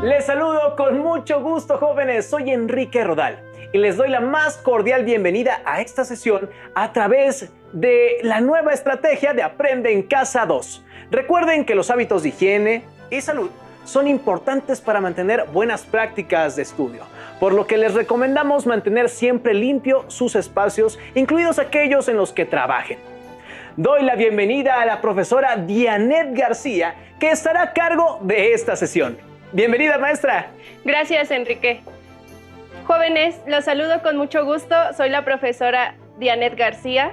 Les saludo con mucho gusto, jóvenes. Soy Enrique Rodal y les doy la más cordial bienvenida a esta sesión a través de la nueva estrategia de Aprende en Casa 2. Recuerden que los hábitos de higiene y salud son importantes para mantener buenas prácticas de estudio, por lo que les recomendamos mantener siempre limpio sus espacios, incluidos aquellos en los que trabajen. Doy la bienvenida a la profesora Dianet García, que estará a cargo de esta sesión. Bienvenida, maestra. Gracias, Enrique. Jóvenes, los saludo con mucho gusto. Soy la profesora Dianet García.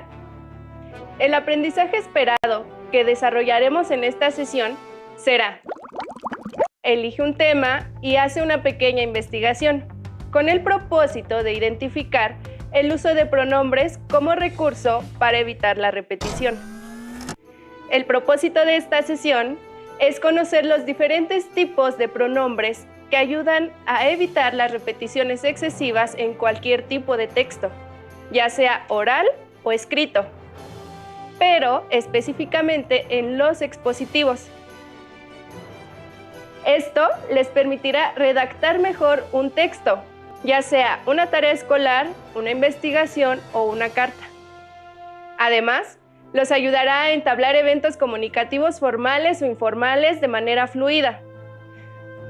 El aprendizaje esperado que desarrollaremos en esta sesión será: elige un tema y hace una pequeña investigación, con el propósito de identificar el uso de pronombres como recurso para evitar la repetición. El propósito de esta sesión es conocer los diferentes tipos de pronombres que ayudan a evitar las repeticiones excesivas en cualquier tipo de texto, ya sea oral o escrito, pero específicamente en los expositivos. Esto les permitirá redactar mejor un texto, ya sea una tarea escolar, una investigación o una carta. Además, los ayudará a entablar eventos comunicativos formales o informales de manera fluida.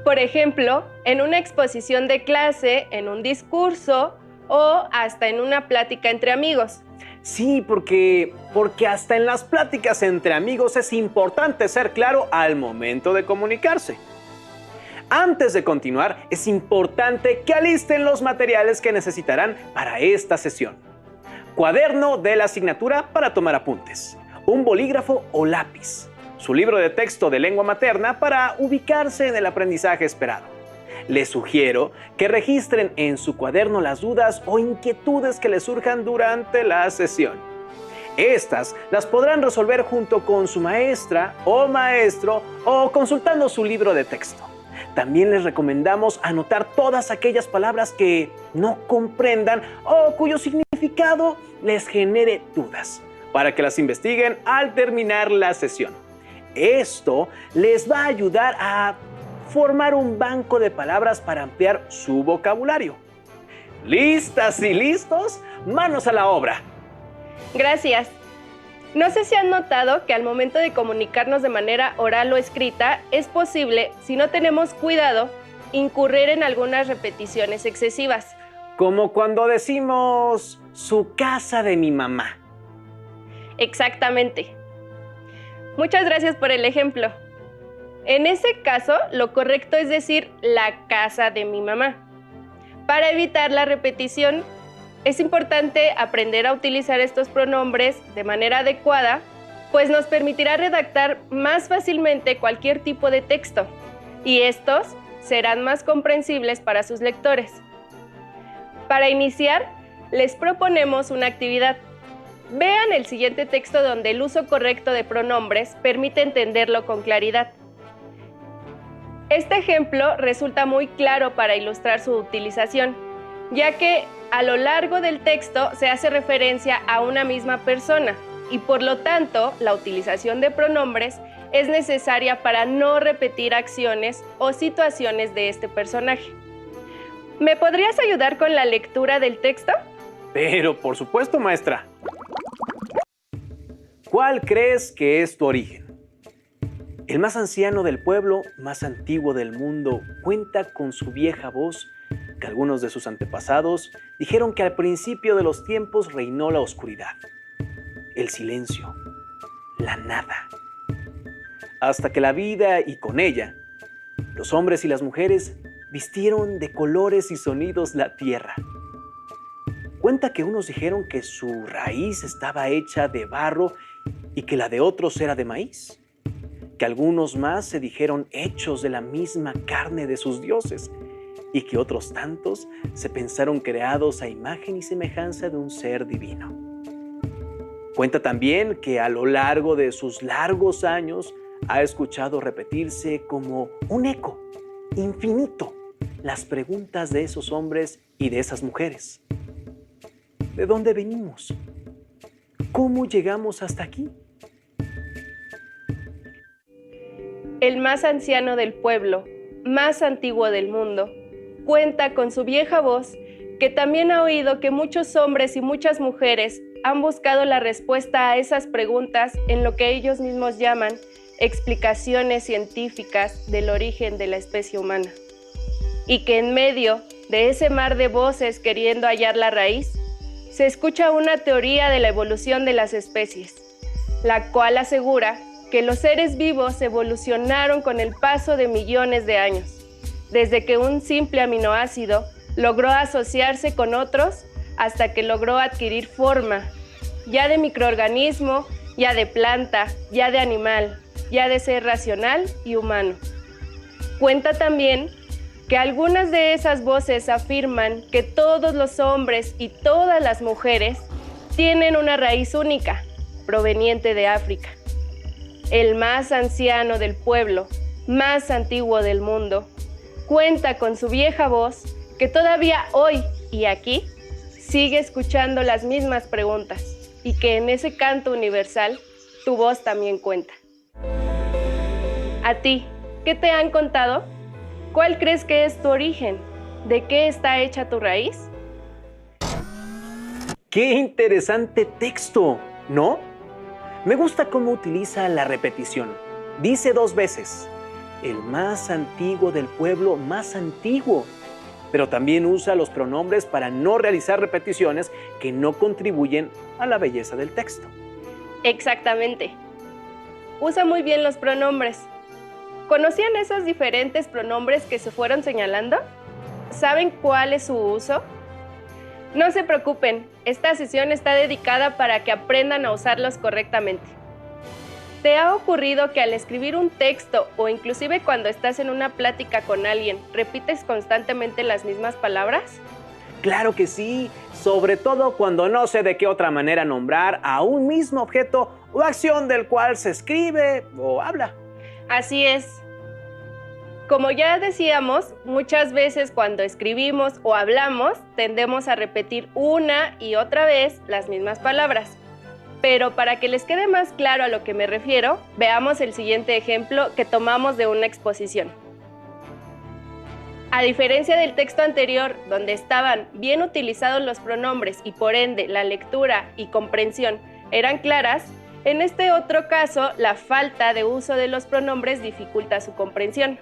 Por ejemplo, en una exposición de clase, en un discurso o hasta en una plática entre amigos. Sí, porque hasta en las pláticas entre amigos es importante ser claro al momento de comunicarse. Antes de continuar, es importante que alisten los materiales que necesitarán para esta sesión. Cuaderno de la asignatura para tomar apuntes, un bolígrafo o lápiz, su libro de texto de lengua materna para ubicarse en el aprendizaje esperado. Les sugiero que registren en su cuaderno las dudas o inquietudes que les surjan durante la sesión. Estas las podrán resolver junto con su maestra o maestro o consultando su libro de texto. También les recomendamos anotar todas aquellas palabras que no comprendan o cuyo significado les genere dudas, para que las investiguen al terminar la sesión. Esto les va a ayudar a formar un banco de palabras para ampliar su vocabulario. ¿Listas y listos? ¡Manos a la obra! Gracias. No sé si han notado que al momento de comunicarnos de manera oral o escrita, es posible, si no tenemos cuidado, incurrir en algunas repeticiones excesivas. Como cuando decimos su casa de mi mamá. Exactamente. Muchas gracias por el ejemplo. En ese caso, lo correcto es decir la casa de mi mamá. Para evitar la repetición, es importante aprender a utilizar estos pronombres de manera adecuada, pues nos permitirá redactar más fácilmente cualquier tipo de texto, y estos serán más comprensibles para sus lectores. Para iniciar, les proponemos una actividad. Vean el siguiente texto donde el uso correcto de pronombres permite entenderlo con claridad. Este ejemplo resulta muy claro para ilustrar su utilización, ya que a lo largo del texto se hace referencia a una misma persona y por lo tanto la utilización de pronombres es necesaria para no repetir acciones o situaciones de este personaje. ¿Me podrías ayudar con la lectura del texto? Pero por supuesto, maestra. ¿Cuál crees que es tu origen? El más anciano del pueblo, más antiguo del mundo, cuenta con su vieja voz que algunos de sus antepasados dijeron que al principio de los tiempos reinó la oscuridad, el silencio, la nada, hasta que la vida y con ella, los hombres y las mujeres vistieron de colores y sonidos la tierra. Cuenta que unos dijeron que su raíz estaba hecha de barro y que la de otros era de maíz, que algunos más se dijeron hechos de la misma carne de sus dioses, y que otros tantos se pensaron creados a imagen y semejanza de un ser divino. Cuenta también que a lo largo de sus largos años ha escuchado repetirse como un eco infinito las preguntas de esos hombres y de esas mujeres. ¿De dónde venimos? ¿Cómo llegamos hasta aquí? El más anciano del pueblo, más antiguo del mundo, cuenta con su vieja voz que también ha oído que muchos hombres y muchas mujeres han buscado la respuesta a esas preguntas en lo que ellos mismos llaman explicaciones científicas del origen de la especie humana. Y que en medio de ese mar de voces queriendo hallar la raíz, se escucha una teoría de la evolución de las especies, la cual asegura que los seres vivos evolucionaron con el paso de millones de años, desde que un simple aminoácido logró asociarse con otros hasta que logró adquirir forma, ya de microorganismo, ya de planta, ya de animal, ya de ser racional y humano. Cuenta también que algunas de esas voces afirman que todos los hombres y todas las mujeres tienen una raíz única, proveniente de África. El más anciano del pueblo, más antiguo del mundo, cuenta con su vieja voz que todavía hoy y aquí sigue escuchando las mismas preguntas y que en ese canto universal tu voz también cuenta. A ti, ¿qué te han contado? ¿Cuál crees que es tu origen? ¿De qué está hecha tu raíz? ¡Qué interesante texto!, ¿no? Me gusta cómo utiliza la repetición. Dice 2 veces, el más antiguo del pueblo más antiguo. Pero también usa los pronombres para no realizar repeticiones que no contribuyen a la belleza del texto. Exactamente. Usa muy bien los pronombres. ¿Conocían esos diferentes pronombres que se fueron señalando? ¿Saben cuál es su uso? No se preocupen, esta sesión está dedicada para que aprendan a usarlos correctamente. ¿Te ha ocurrido que al escribir un texto o inclusive cuando estás en una plática con alguien, repites constantemente las mismas palabras? Claro que sí, sobre todo cuando no sé de qué otra manera nombrar a un mismo objeto o acción del cual se escribe o habla. Así es. Como ya decíamos, muchas veces cuando escribimos o hablamos tendemos a repetir una y otra vez las mismas palabras. Pero para que les quede más claro a lo que me refiero, veamos el siguiente ejemplo que tomamos de una exposición. A diferencia del texto anterior, donde estaban bien utilizados los pronombres y por ende la lectura y comprensión eran claras, en este otro caso la falta de uso de los pronombres dificulta su comprensión.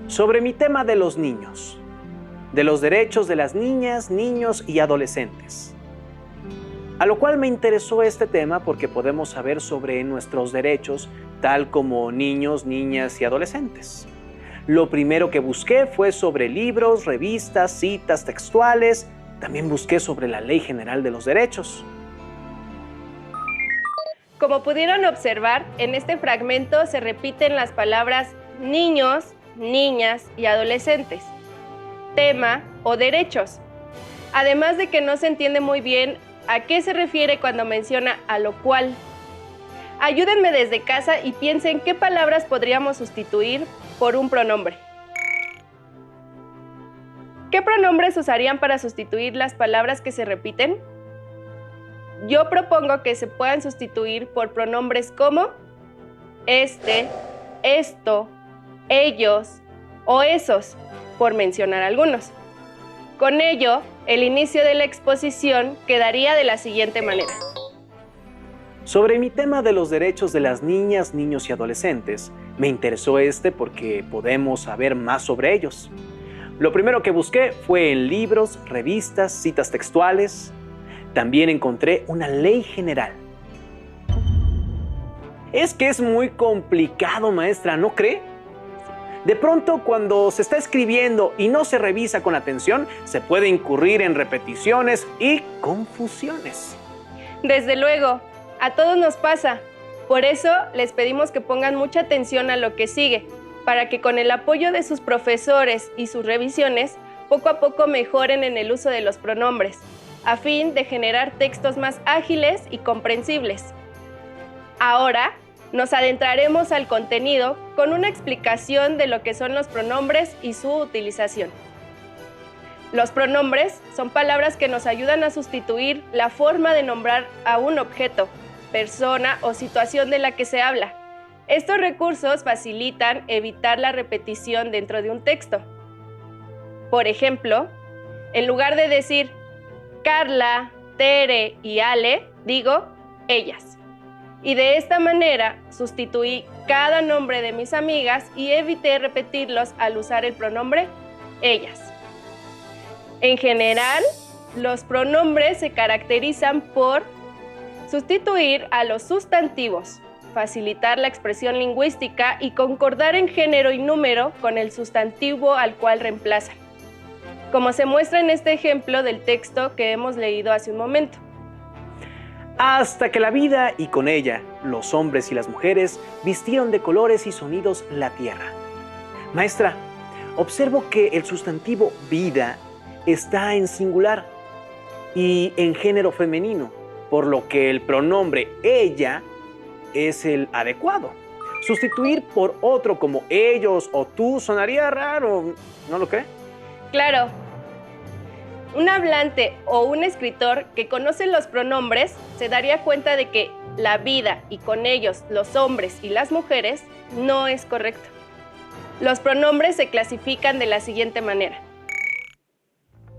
Sobre mi tema de los niños, de los derechos de las niñas, niños y adolescentes. A lo cual me interesó este tema porque podemos saber sobre nuestros derechos, tal como niños, niñas y adolescentes. Lo primero que busqué fue sobre libros, revistas, citas textuales. También busqué sobre la Ley General de los Derechos. Como pudieron observar, en este fragmento se repiten las palabras niños, niñas y adolescentes, tema o derechos. Además de que no se entiende muy bien a qué se refiere cuando menciona a lo cual. Ayúdenme desde casa y piensen qué palabras podríamos sustituir por un pronombre. ¿Qué pronombres usarían para sustituir las palabras que se repiten? Yo propongo que se puedan sustituir por pronombres como este, esto, ellos o esos, por mencionar algunos. Con ello, el inicio de la exposición quedaría de la siguiente manera. Sobre mi tema de los derechos de las niñas, niños y adolescentes, me interesó porque podemos saber más sobre ellos. Lo primero que busqué fue en libros, revistas, citas textuales. También encontré una ley general. Es que es muy complicado, maestra, ¿no cree? De pronto, cuando se está escribiendo y no se revisa con atención, se puede incurrir en repeticiones y confusiones. Desde luego, a todos nos pasa. Por eso les pedimos que pongan mucha atención a lo que sigue, para que con el apoyo de sus profesores y sus revisiones, poco a poco mejoren en el uso de los pronombres, a fin de generar textos más ágiles y comprensibles. Ahora, nos adentraremos al contenido con una explicación de lo que son los pronombres y su utilización. Los pronombres son palabras que nos ayudan a sustituir la forma de nombrar a un objeto, persona o situación de la que se habla. Estos recursos facilitan evitar la repetición dentro de un texto. Por ejemplo, en lugar de decir Carla, Tere y Ale, digo ellas. Y de esta manera sustituí cada nombre de mis amigas y evité repetirlos al usar el pronombre ellas. En general, los pronombres se caracterizan por sustituir a los sustantivos, facilitar la expresión lingüística y concordar en género y número con el sustantivo al cual reemplazan, como se muestra en este ejemplo del texto que hemos leído hace un momento. Hasta que la vida y con ella los hombres y las mujeres vistieron de colores y sonidos la tierra. Maestra, observo que el sustantivo vida está en singular y en género femenino, por lo que el pronombre ella es el adecuado. Sustituir por otro como ellos o tú sonaría raro, ¿no lo cree? Claro. Un hablante o un escritor que conoce los pronombres se daría cuenta de que la vida y con ellos los hombres y las mujeres no es correcto. Los pronombres se clasifican de la siguiente manera.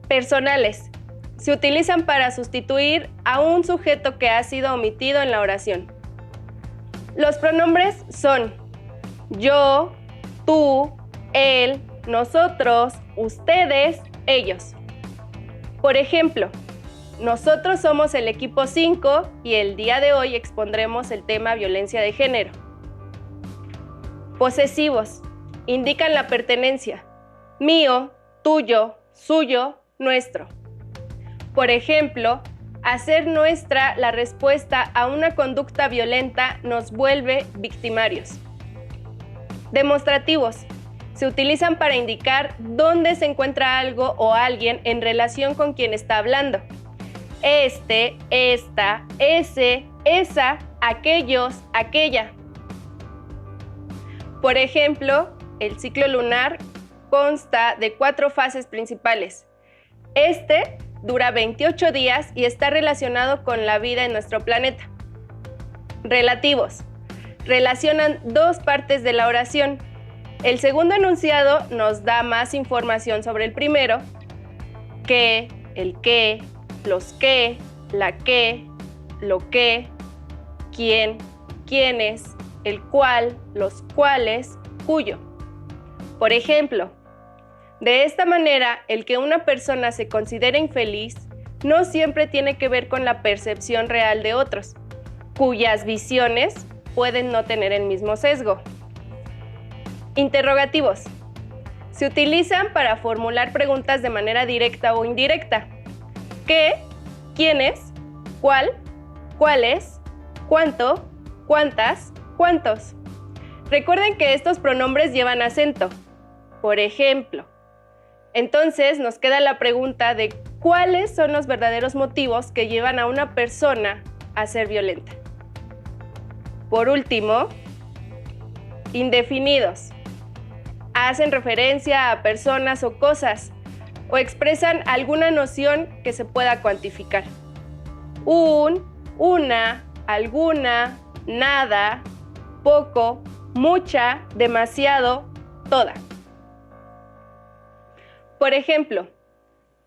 Personales. Se utilizan para sustituir a un sujeto que ha sido omitido en la oración. Los pronombres son yo, tú, él, nosotros, ustedes, ellos. Por ejemplo, nosotros somos el equipo 5 y el día de hoy expondremos el tema violencia de género. Posesivos. Indican la pertenencia. Mío, tuyo, suyo, nuestro. Por ejemplo, hacer nuestra la respuesta a una conducta violenta nos vuelve victimarios. Demostrativos. Se utilizan para indicar dónde se encuentra algo o alguien en relación con quien está hablando. Este, esta, ese, esa, aquellos, aquella. Por ejemplo, el ciclo lunar consta de 4 fases principales. Este dura 28 días y está relacionado con la vida en nuestro planeta. Relativos. Relacionan 2 partes de la oración. El segundo enunciado nos da más información sobre el primero, que, el qué, los qué, la qué, lo qué, quién, quiénes, el cuál, los cuáles, cuyo. Por ejemplo, de esta manera, el que una persona se considere infeliz no siempre tiene que ver con la percepción real de otros, cuyas visiones pueden no tener el mismo sesgo. Interrogativos. Se utilizan para formular preguntas de manera directa o indirecta. ¿Qué? ¿Quiénes? ¿Cuál? ¿Cuáles? ¿Cuánto? ¿Cuántas? ¿Cuántos? Recuerden que estos pronombres llevan acento. Por ejemplo, entonces nos queda la pregunta de cuáles son los verdaderos motivos que llevan a una persona a ser violenta. Por último, indefinidos. Hacen referencia a personas o cosas o expresan alguna noción que se pueda cuantificar. Un, una, alguna, nada, poco, mucha, demasiado, toda. Por ejemplo,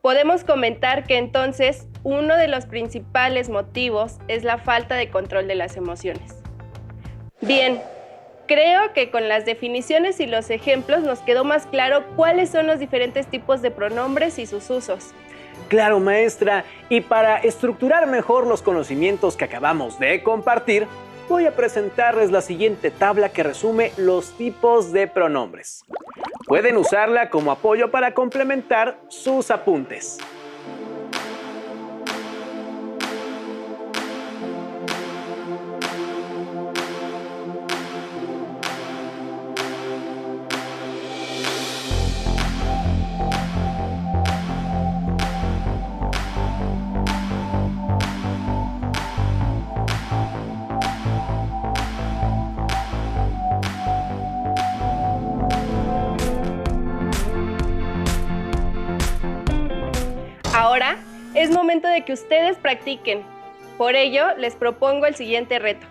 podemos comentar que entonces uno de los principales motivos es la falta de control de las emociones. Bien, creo que con las definiciones y los ejemplos nos quedó más claro cuáles son los diferentes tipos de pronombres y sus usos. Claro, maestra, y para estructurar mejor los conocimientos que acabamos de compartir, voy a presentarles la siguiente tabla que resume los tipos de pronombres. Pueden usarla como apoyo para complementar sus apuntes. Ahora es momento de que ustedes practiquen. Por ello, les propongo el siguiente reto.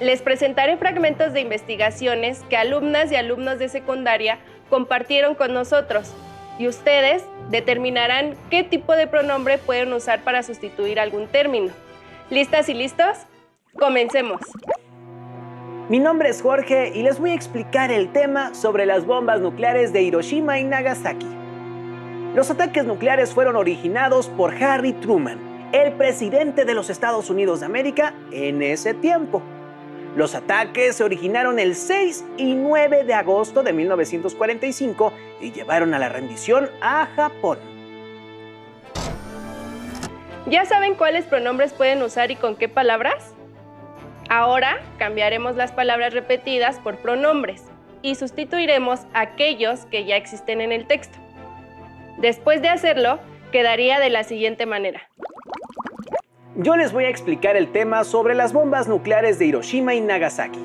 Les presentaré fragmentos de investigaciones que alumnas y alumnos de secundaria compartieron con nosotros y ustedes determinarán qué tipo de pronombre pueden usar para sustituir algún término. ¿Listas y listos? ¡Comencemos! Mi nombre es Jorge y les voy a explicar el tema sobre las bombas nucleares de Hiroshima y Nagasaki. Los ataques nucleares fueron originados por Harry Truman, el presidente de los Estados Unidos de América en ese tiempo. Los ataques se originaron el 6 y 9 de agosto de 1945 y llevaron a la rendición a Japón. ¿Ya saben cuáles pronombres pueden usar y con qué palabras? Ahora cambiaremos las palabras repetidas por pronombres y sustituiremos aquellos que ya existen en el texto. Después de hacerlo, quedaría de la siguiente manera. Yo les voy a explicar el tema sobre las bombas nucleares de Hiroshima y Nagasaki.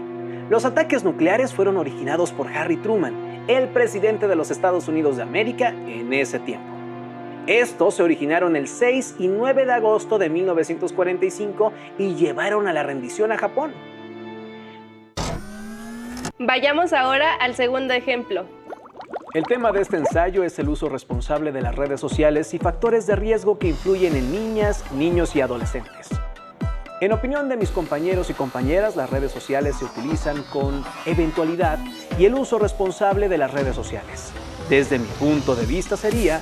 Los ataques nucleares fueron originados por Harry Truman, el presidente de los Estados Unidos de América en ese tiempo. Estos se originaron el 6 y 9 de agosto de 1945 y llevaron a la rendición a Japón. Vayamos ahora al segundo ejemplo. El tema de este ensayo es el uso responsable de las redes sociales y factores de riesgo que influyen en niñas, niños y adolescentes. En opinión de mis compañeros y compañeras, las redes sociales se utilizan con eventualidad y el uso responsable de las redes sociales. Desde mi punto de vista sería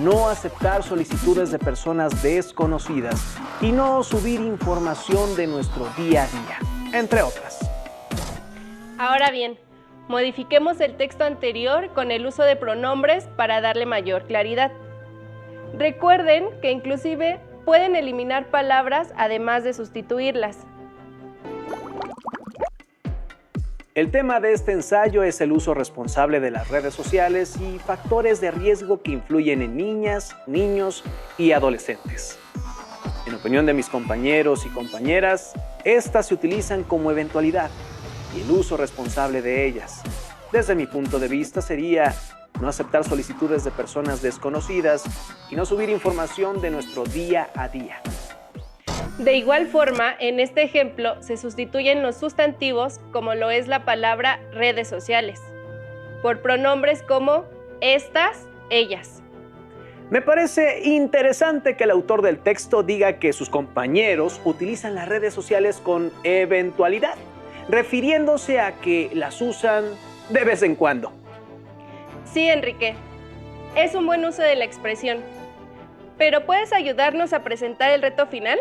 no aceptar solicitudes de personas desconocidas y no subir información de nuestro día a día, entre otras. Ahora bien, modifiquemos el texto anterior con el uso de pronombres para darle mayor claridad. Recuerden que inclusive pueden eliminar palabras además de sustituirlas. El tema de este ensayo es el uso responsable de las redes sociales y factores de riesgo que influyen en niñas, niños y adolescentes. En opinión de mis compañeros y compañeras, estas se utilizan como eventualidad y el uso responsable de ellas. Desde mi punto de vista sería no aceptar solicitudes de personas desconocidas y no subir información de nuestro día a día. De igual forma, en este ejemplo se sustituyen los sustantivos, como lo es la palabra redes sociales, por pronombres como estas, ellas. Me parece interesante que el autor del texto diga que sus compañeros utilizan las redes sociales con eventualidad, refiriéndose a que las usan de vez en cuando. Sí, Enrique, es un buen uso de la expresión. ¿Pero puedes ayudarnos a presentar el reto final?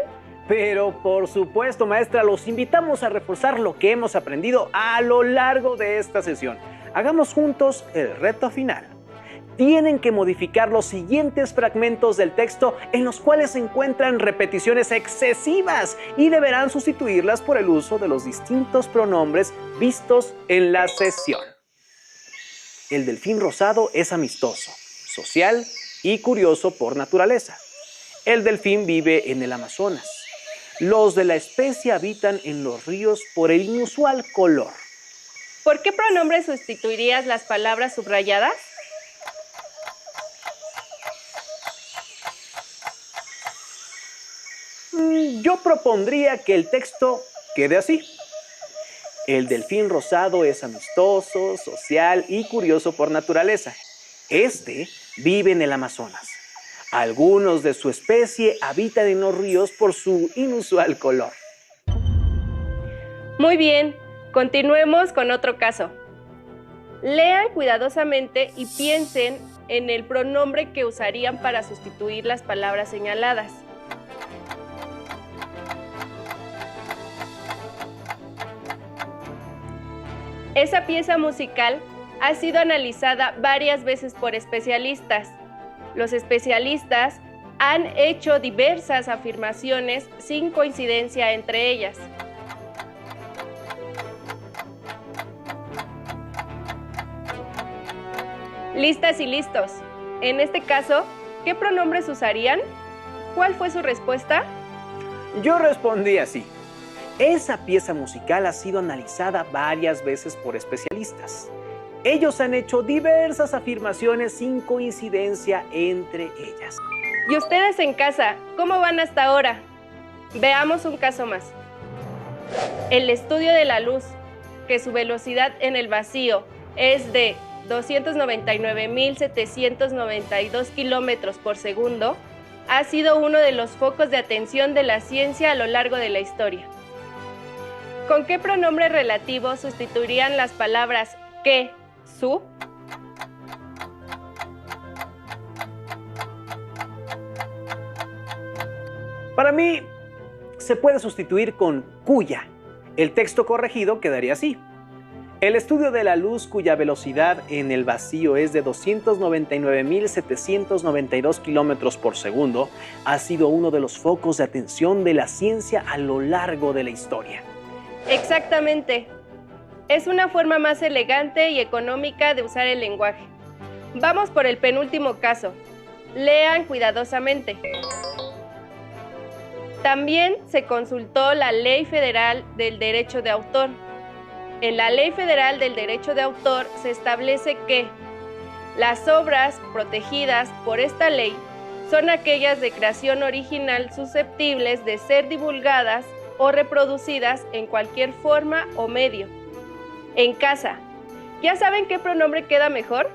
Pero por supuesto, maestra, los invitamos a reforzar lo que hemos aprendido a lo largo de esta sesión. Hagamos juntos el reto final. Tienen que modificar los siguientes fragmentos del texto en los cuales se encuentran repeticiones excesivas y deberán sustituirlas por el uso de los distintos pronombres vistos en la sesión. El delfín rosado es amistoso, social y curioso por naturaleza. El delfín vive en el Amazonas. Los de la especie habitan en los ríos por el inusual color. ¿Por qué pronombre sustituirías las palabras subrayadas? Yo propondría que el texto quede así. El delfín rosado es amistoso, social y curioso por naturaleza. Este vive en el Amazonas. Algunos de su especie habitan en los ríos por su inusual color. Muy bien, continuemos con otro caso. Lean cuidadosamente y piensen en el pronombre que usarían para sustituir las palabras señaladas. Esa pieza musical ha sido analizada varias veces por especialistas. Los especialistas han hecho diversas afirmaciones sin coincidencia entre ellas. Listas y listos. En este caso, ¿qué pronombres usarían? ¿Cuál fue su respuesta? Yo respondí así. Esa pieza musical ha sido analizada varias veces por especialistas. Ellos han hecho diversas afirmaciones sin coincidencia entre ellas. ¿Y ustedes en casa, cómo van hasta ahora? Veamos un caso más. El estudio de la luz, que su velocidad en el vacío es de 299.792 kilómetros por segundo, ha sido uno de los focos de atención de la ciencia a lo largo de la historia. ¿Con qué pronombre relativo sustituirían las palabras que, su? Para mí, se puede sustituir con cuya. El texto corregido quedaría así. El estudio de la luz cuya velocidad en el vacío es de 299.792 kilómetros por segundo ha sido uno de los focos de atención de la ciencia a lo largo de la historia. Exactamente. Es una forma más elegante y económica de usar el lenguaje. Vamos por el penúltimo caso. Lean cuidadosamente. También se consultó la Ley Federal del Derecho de Autor. En la Ley Federal del Derecho de Autor se establece que las obras protegidas por esta ley son aquellas de creación original susceptibles de ser divulgadas o reproducidas en cualquier forma o medio. En casa, ¿ya saben qué pronombre queda mejor?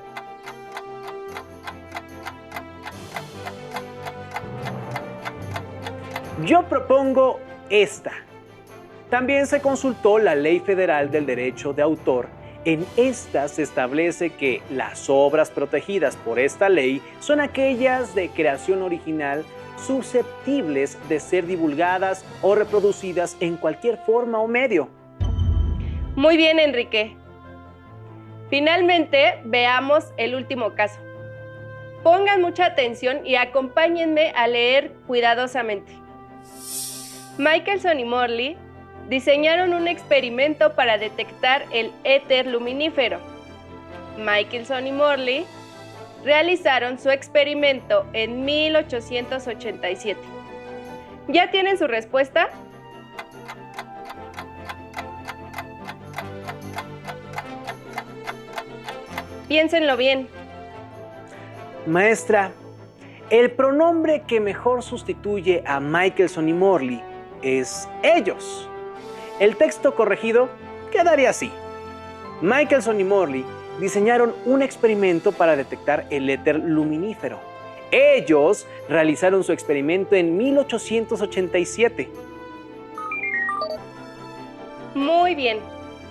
Yo propongo esta. También se consultó la Ley Federal del Derecho de Autor. En esta se establece que las obras protegidas por esta ley son aquellas de creación original susceptibles de ser divulgadas o reproducidas en cualquier forma o medio. Muy bien, Enrique. Finalmente, veamos el último caso. Pongan mucha atención y acompáñenme a leer cuidadosamente. Michelson y Morley diseñaron un experimento para detectar el éter luminífero. Michelson y Morley realizaron su experimento en 1887. ¿Ya tienen su respuesta? Piénsenlo bien. Maestra, el pronombre que mejor sustituye a Michelson y Morley es ellos. El texto corregido quedaría así. Michelson y Morley diseñaron un experimento para detectar el éter luminífero. Ellos realizaron su experimento en 1887. Muy bien,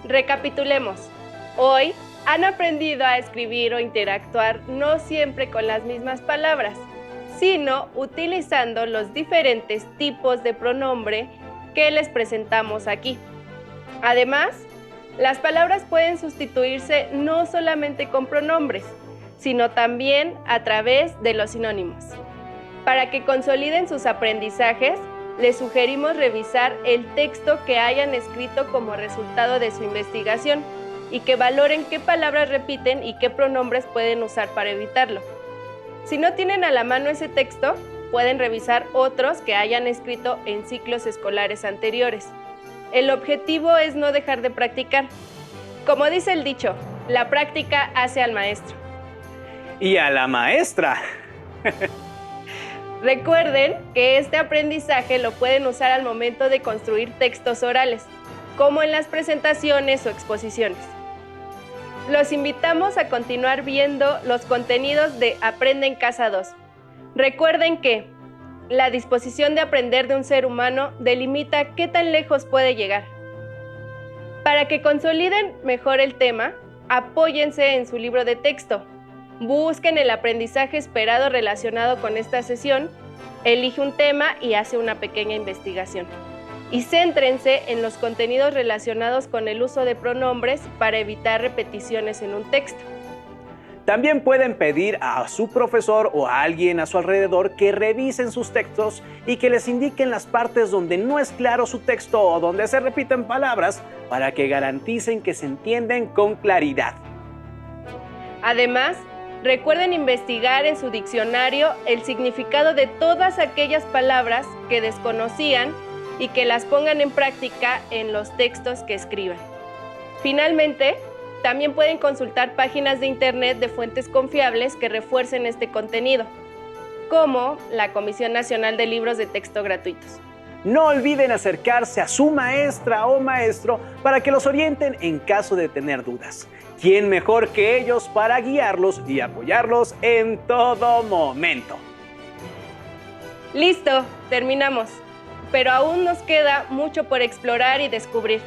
recapitulemos. Hoy han aprendido a escribir o interactuar no siempre con las mismas palabras, sino utilizando los diferentes tipos de pronombre que les presentamos aquí. Además, las palabras pueden sustituirse no solamente con pronombres, sino también a través de los sinónimos. Para que consoliden sus aprendizajes, les sugerimos revisar el texto que hayan escrito como resultado de su investigación y que valoren qué palabras repiten y qué pronombres pueden usar para evitarlo. Si no tienen a la mano ese texto, pueden revisar otros que hayan escrito en ciclos escolares anteriores. El objetivo es no dejar de practicar. Como dice el dicho, la práctica hace al maestro. Y a la maestra. Recuerden que este aprendizaje lo pueden usar al momento de construir textos orales, como en las presentaciones o exposiciones. Los invitamos a continuar viendo los contenidos de Aprende en Casa 2. Recuerden que la disposición de aprender de un ser humano delimita qué tan lejos puede llegar. Para que consoliden mejor el tema, apóyense en su libro de texto. Busquen el aprendizaje esperado relacionado con esta sesión, elige un tema y hace una pequeña investigación. Y céntrense en los contenidos relacionados con el uso de pronombres para evitar repeticiones en un texto. También pueden pedir a su profesor o a alguien a su alrededor que revisen sus textos y que les indiquen las partes donde no es claro su texto o donde se repiten palabras para que garanticen que se entienden con claridad. Además, recuerden investigar en su diccionario el significado de todas aquellas palabras que desconocían y que las pongan en práctica en los textos que escriban. Finalmente, también pueden consultar páginas de internet de fuentes confiables que refuercen este contenido, como la Comisión Nacional de Libros de Texto Gratuitos. no olviden acercarse a su maestra o maestro para que los orienten en caso de tener dudas. ¿Quién mejor que ellos para guiarlos y apoyarlos en todo momento? Listo, terminamos. Pero aún nos queda mucho por explorar y descubrir.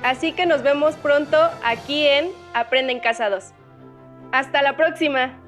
Así que nos vemos pronto aquí en Aprende en Casa 2. ¡Hasta la próxima!